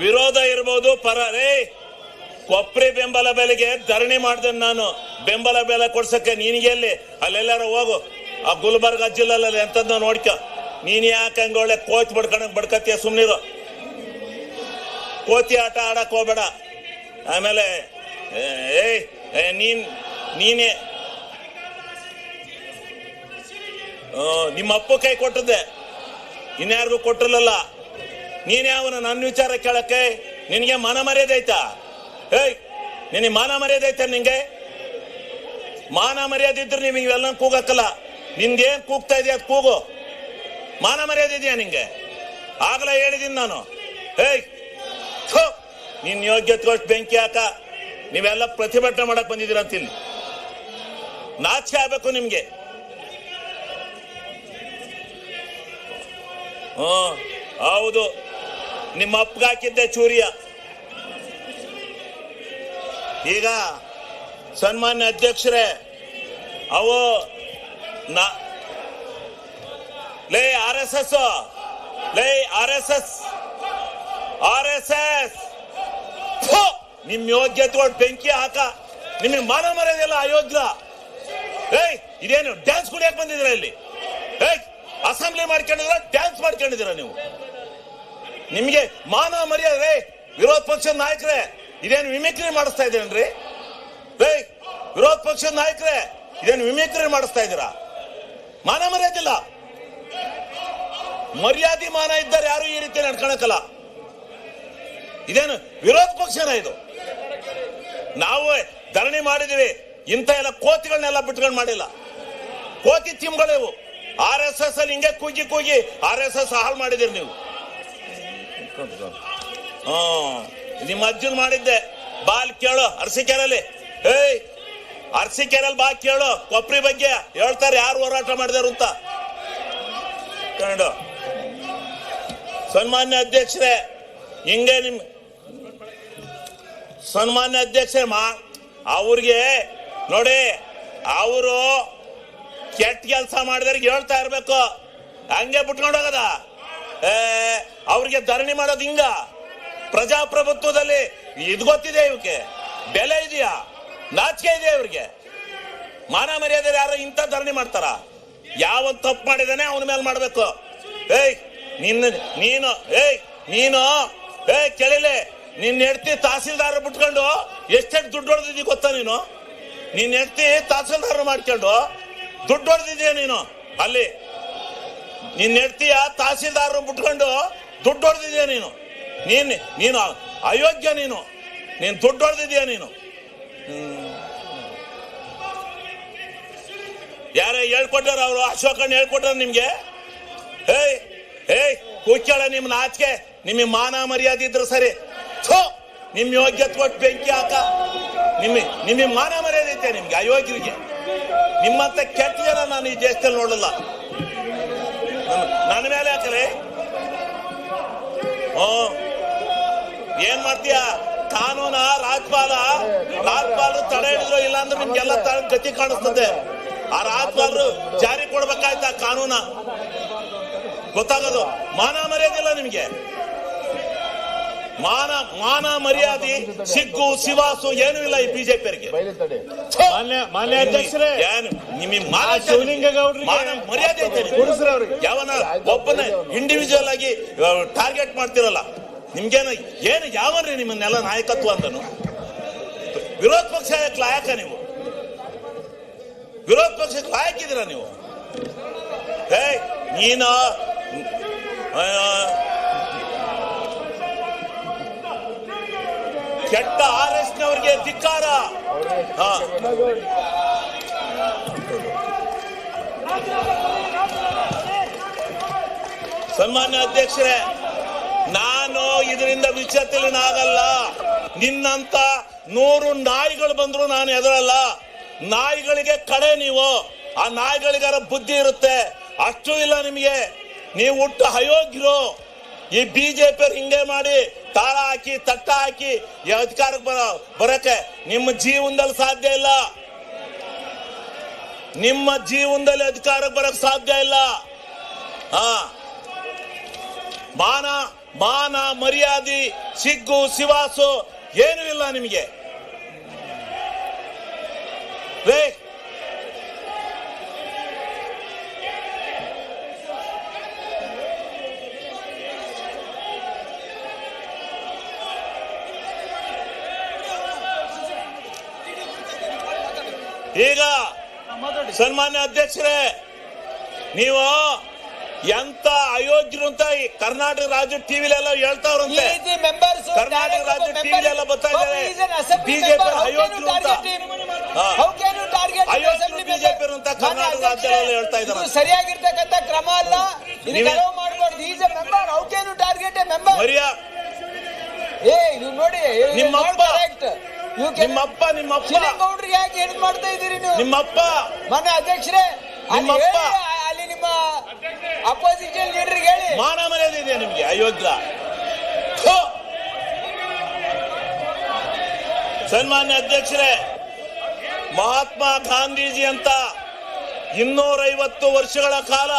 ವಿರೋಧ ಇರ್ಬೋದು, ಪರ ರೇ ಕೊಪ್ರಿ ಬೆಂಬಲ ಬೆಲೆಗೆ ಧರಣಿ ಮಾಡ್ದೆ ನಾನು. ಬೆಂಬಲ ಬೆಲೆ ಕೊಡ್ಸಕ್ಕೆ ನಿನಗೆ ಎಲ್ಲಿ? ಅಲ್ಲೆಲ್ಲಾರು ಹೋಗು, ಆ ಗುಲ್ಬರ್ಗ ಜಿಲ್ಲೆಲ್ಲ ಎಂತದ್ದು ನೋಡ್ಕ. ನೀನ್ ಯಾಕೆ ಹಂಗ ಒಳ್ಳೆ ಕೋಚ್ ಬಡ್ಕತ್ತೀಯ? ಸುಮ್ನಿರು, ಕೋತಿ ಆಟ ಆಡಕ್ ಹೋಗ್ಬೇಡ. ಆಮೇಲೆ ನೀನೇ ನಿಮ್ಮ ಅಪ್ಪ ಕೈ ಕೊಟ್ಟದ್ದೆ, ಇನ್ಯಾರಿಗೂ ಕೊಟ್ಟಿರಲಿಲ್ಲ. ನೀನೇ ಅವನು ನನ್ನ ವಿಚಾರ ಕೇಳಕ್ಕೆ ನಿನಗೆ ಮಾನ ಮರ್ಯಾದೆ ಐತಾ? ನಿನಗೆ ಮಾನ ಮರ್ಯಾದೆ ಐತ? ನಿಂಗೆ ಮಾನ ಮರ್ಯಾದೆ ಇದ್ರೆ ನಿಮಗೆ ಇವೆಲ್ಲ ಕೂಗಕ್ಕಲ್ಲ. ನಿನ್ಗೇನ್ ಕೂಗ್ತಾ ಇದೆಯಾ ಅದು ಕೂಗು. ಮಾನ ಮರ್ಯಾದೆ ಇದೆಯಾ ನಿಂಗೆ? ಆಗಲೇ ಹೇಳಿದೀನಿ ನಾನು. ನಿನ್ ಯೋಗ್ಯತೆಗೋಷ್ಟು ಬೆಂಕಿ ಹಾಕ. ನೀವೆಲ್ಲ ಪ್ರತಿಭಟನೆ ಮಾಡಕ್ ಬಂದಿದ್ದೀರ ಅಂತಿಲ್ಲಿ. ನಾಚಿಕೆ ಆಗ್ಬೇಕು ನಿಮ್ಗೆ. ಹೌದು, ನಿಮ್ಮ ಅಪ್ಪಗೆ ಹಾಕಿದ್ದೆ ಚೂರಿಯ. ಈಗ ಸನ್ಮಾನ್ಯ ಅಧ್ಯಕ್ಷರೇ, ಅವು ಲೇ RSS ನಿಮ್ ಯೋಗ್ಯತೆ ಬೆಂಕಿ ಹಾಕ. ನಿಮಗೆ ಮಾನ ಮರ್ಯಾದೆಲ್ಲ ಅಯೋಗ್ಯ. ಇದೇನು ಡ್ಯಾನ್ಸ್ ಕುಡಿಯಕ್ ಬಂದಿದ್ರ ಇಲ್ಲಿ? ಅಸೆಂಬ್ಲಿ ಮಾಡ್ಕೊಂಡಿದ್ರ, ಡ್ಯಾನ್ಸ್ ಮಾಡ್ಕೊಂಡಿದ್ದೀರ ನೀವು? ನಿಮ್ಗೆ ಮಾನ ಮರ್ಯಾದೆ? ವಿರೋಧ ಪಕ್ಷದ ನಾಯಕರೇ, ಇದೇನು ಮಿಮಿಕ್ರಿ ಮಾಡಿಸ್ತಾ ಇದ್ದೀರೇನ್ರಿ? ವಿರೋಧ ಪಕ್ಷದ ನಾಯಕರೇ, ಇದೇನು ಮಿಮಿಕ್ರಿ ಮಾಡಿಸ್ತಾ ಇದ್ದೀರಾ? ಮಾನ ಮರ್ಯಾದಿಲ್ಲ. ಮರ್ಯಾದೆ ಮಾನ ಇದ್ದಾರೆ ಯಾರು ಈ ರೀತಿ ನಡ್ಕೊಳಕಲ್ಲ. ಇದೇನು ವಿರೋಧ ಪಕ್ಷನ ಇದು? ನಾವು ಧರಣಿ ಮಾಡಿದೀವಿ. ಇಂಥ ಎಲ್ಲ ಕೋತಿಗಳನ್ನೆಲ್ಲ ಬಿಟ್ಕೊಂಡು ಮಾಡಿಲ್ಲ. ಕೋತಿ ತಿಮ್ಗಳಿವು. RSS ಅಲ್ಲಿ ಹಿಂಗೆ ಕೂಗಿ RSS ಹಾಳು ಮಾಡಿದಿರಿ ನೀವು. ನಿಮ್ಮ ಅಜ್ಜನ್ ಮಾಡಿದ್ದೆ. ಬಾಲ್ ಕೇಳು ಅರಸೀಕೆರೆಯಲ್ಲಿ. ಅರಸೀಕೆರೆಯಲ್ಲಿ ಬಾ ಕೇಳು, ಕೊಪ್ರಿ ಬಗ್ಗೆ ಹೇಳ್ತಾರೆ ಯಾರು ಹೋರಾಟ ಮಾಡಿದಾರು ಅಂತ. ಕಂಡು ಸನ್ಮಾನ್ಯ ಅಧ್ಯಕ್ಷರೇ, ಹಿಂಗೆ ನಿಮ್ ಸನ್ಮಾನ್ಯ ಅಧ್ಯಕ್ಷರೇ, ಅವ್ರಿಗೆ ನೋಡಿ, ಅವರು ಕೆಟ್ಟ ಕೆಲಸ ಮಾಡಿದವ್ರಿಗೆ ಹೇಳ್ತಾ ಇರ್ಬೇಕು. ಹಂಗೆ ಬಿಟ್ಕೊಂಡು ಹೋಗದ? ಅವ್ರಿಗೆ ಧರಣಿ ಮಾಡೋದು ಹಿಂಗ? ಪ್ರಜಾಪ್ರಭುತ್ವದಲ್ಲಿ ಇದು ಗೊತ್ತಿದೆ, ಇವಕ್ಕೆ ಬೆಲೆ ಇದೆಯಾ? ನಾಚಿಕೆ ಇದೆಯಾ ಇವ್ರಿಗೆ? ಮಾನ ಮರ್ಯಾದೆ ಯಾರು ಇಂಥ ಧರಣಿ ಮಾಡ್ತಾರ? ಯಾವ ತಪ್ಪು ಮಾಡಿದಾನೆ ಅವನ ಮೇಲೆ ಮಾಡ್ಬೇಕು. ನೀನು ಕೇಳಿಲೆ, ನಿನ್ನ ಹೆಂಡ್ತಿ ತಹಸೀಲ್ದಾರ್ ಬಿಟ್ಕೊಂಡು ಎಷ್ಟೆಷ್ಟು ದುಡ್ಡು ಹೊಡೆದಿದ್ದೀ ಗೊತ್ತಾ ನೀನು? ನಿನ್ನ ಹೆಂಡ್ತಿ ತಹಸೀಲ್ದಾರ್ ಮಾಡ್ಕೊಂಡು ದುಡ್ಡು ಹೊಡೆದಿದ್ದೀಯ ನೀನು. ಅಲ್ಲಿ ನಿನ್ನ ಹೆಂಡ್ತಿಯ ತಹಸೀಲ್ದಾರ್ ಬಿಟ್ಕೊಂಡು ದುಡ್ಡು ಹೊಡೆದಿದ್ದೀಯ ನೀನು. ನೀನು ಅಯೋಗ್ಯ. ನೀನು ದುಡ್ಡು ಹೊಡೆದಿದ್ದೀಯ ನೀನು. ಯಾರೇ ಹೇಳ್ಕೊಟ್ಟಾರ? ಅವರು ಅಶೋಕಣ್ಣ ಹೇಳ್ಕೊಟ್ಟಾರ ನಿಮ್ಗೆ? ಕೂಕ್ಯಾಳ ನಿಮ್ ನಾಚಿಕೆ. ನಿಮಗೆ ಮಾನ ಮರ್ಯಾದೆ ಇದ್ರೆ ಸರಿ. ನಿಮ್ ಯೋಗ್ಯತೆ ಕೊಟ್ಟು ಬೆಂಕಿ ಹಾಕ. ನಿಮಗೆ ಮಾನ ಮರ್ಯಾದೆ ಐತೆ ನಿಮ್ಗೆ? ಅಯೋಗ್ಯರಿಗೆ ನಿಮ್ಮಂತ ಕೆಟ್ಟ ಜನ ನಾನು ಈ ದೇಶದಲ್ಲಿ ನೋಡಲ್ಲ. ನನ್ನ ಮೇಲೆ ಹಾಕಲೇ ಏನ್ ಮಾಡ್ತೀಯ? ಕಾನೂನ ರಾಜ್ಪಾಲರು ತಡೆ ಹಿಡಿದ್ರು, ಇಲ್ಲ ಅಂದ್ರೆ ನಿಮ್ಗೆಲ್ಲ ಗತಿ ಕಾಣಿಸ್ತದೆ. ಆ ರಾಜ್ಪಾಲರು ಜಾರಿ ಕೊಡ್ಬೇಕಾಯ್ತಾ ಕಾನೂನ? ಗೊತ್ತಾಗೋದು. ಮಾನ ಮರ್ಯಾದಿಲ್ಲ ನಿಮ್ಗೆ. ಮಾನ ಮರ್ಯಾದೆ, ಸಿಗ್ಗು ಸಿವಾಸು ಏನೂ ಇಲ್ಲ ಈ ಬಿಜೆಪಿಯವರಿಗೆ. ಮಾನ್ಯ ಅಧ್ಯಕ್ಷರೇ, ನಿಮಗೆ ಮರ್ಯಾದೆ ಐತೆ? ಯಾವನ ಒಬ್ಬನ ಇಂಡಿವಿಜುವಲ್ ಆಗಿ ಟಾರ್ಗೆಟ್ ಮಾಡ್ತಿರಲ್ಲ. ನಿಮ್ಗೇನು ಯಾವನ್ರಿ ನಿಮ್ಮನ್ನೆಲ್ಲ ನಾಯಕತ್ವ ಅಂತನು? ವಿರೋಧ ಪಕ್ಷ ಲಾಯಕ ನೀವು? ವಿರೋಧ ಪಕ್ಷಕ್ಕೆ ಲಾಯಕಿದ್ದೀರಾ ನೀವು? ನೀನು ಕೆಟ್ಟ RSನವರಿಗೆ ಧಿಕ್ಕಾರ. ಸನ್ಮಾನ್ಯ ಅಧ್ಯಕ್ಷರೇ, ನಾನು ಇದರಿಂದ ವಿಚಲಿತನಾಗಲ್ಲ. ನಿನ್ನಂತ 100 ನಾಯಿಗಳು ಬಂದ್ರು ನಾನು ಎದುರಲ್ಲ. ನಾಯಿಗಳಿಗೆ ಕಡೆ ನೀವು. ಆ ನಾಯಿಗಳಿಗಾರ ಬುದ್ಧಿ ಇರುತ್ತೆ, ಅಷ್ಟು ಇಲ್ಲ ನಿಮಗೆ. ನೀವು ಹುಟ್ಟು ಅಯೋಗ್ಯರು. ಈ ಬಿಜೆಪಿಯವ್ರು ಹಿಂಗೆ ಮಾಡಿ ತಾಳ ಹಾಕಿ ತಟ್ಟ ಹಾಕಿ ಈ ಅಧಿಕಾರಕ್ಕೆ ಬರಕ್ಕೆ ನಿಮ್ಮ ಜೀವನದಲ್ಲಿ ಸಾಧ್ಯ ಇಲ್ಲ. ನಿಮ್ಮ ಜೀವನದಲ್ಲಿ ಅಧಿಕಾರಕ್ಕೆ ಬರಕ್ ಸಾಧ್ಯ ಇಲ್ಲ. ಮಾನ ಮರ್ಯಾದೆ ಸಿಗ್ಗು ಸಿವಾಸು ಏನೂ ಇಲ್ಲ ನಿಮಗೆ. ಈಗ ಸನ್ಮಾನ್ಯ ಅಧ್ಯಕ್ಷರೇ, ನೀವು ಎಂತ ಅಯೋಗ್ಯರು ಅಂತ ಈ ಕರ್ನಾಟಕ ರಾಜ್ಯ ಟಿವಿಲೆಲ್ಲ ಹೇಳ್ತಾವ್ರಂತೆ. ಕರ್ನಾಟಕ ರಾಜ್ಯ ಟಿವಿಲೆಲ್ಲ ಬರ್ತಾ ಇದ್ದಾರೆ ಬಿಜೆಪಿ ಅಯೋಗ್ಯರು ಅಂತ, ಅಯೋಗ್ಯರು ಬಿಜೆಪಿ ಅಂತ ಕರ್ನಾಟಕ ರಾಜ್ಯದಲ್ಲಿ ಹೇಳ್ತಾ ಇದ್ದಾರೆ. ಸರಿಯಾಗಿರ್ತಕ್ಕಂಥ ಕ್ರಮ ಅಲ್ಲ. ನೋಡಿ ನಿಮ್ಮಪ್ಪ ಯಾಕೆ ಏನು ಮಾಡ್ತಾ ಇದ್ದೀರಿ ನೀವು? ನಿಮ್ಮಪ್ಪ ಮಾನ್ಯ ಅಧ್ಯಕ್ಷರೇ, ನಿಮ್ಮಪ್ಪ ಅಲ್ಲಿ ನಿಮ್ಮ ಅಪೋಸಿಷನ್ ಲೀಡರ್ ಹೇಳಿ. ಮಾನ ಮರ್ಯಾದೆ ಇದೆಯಾ ನಿಮ್ಗೆ? ಅಯೋಗ್ಯ. ಸನ್ಮಾನ್ಯ ಅಧ್ಯಕ್ಷರೇ, ಮಹಾತ್ಮ ಗಾಂಧೀಜಿ ಅಂತ 250 ವರ್ಷಗಳ ಕಾಲ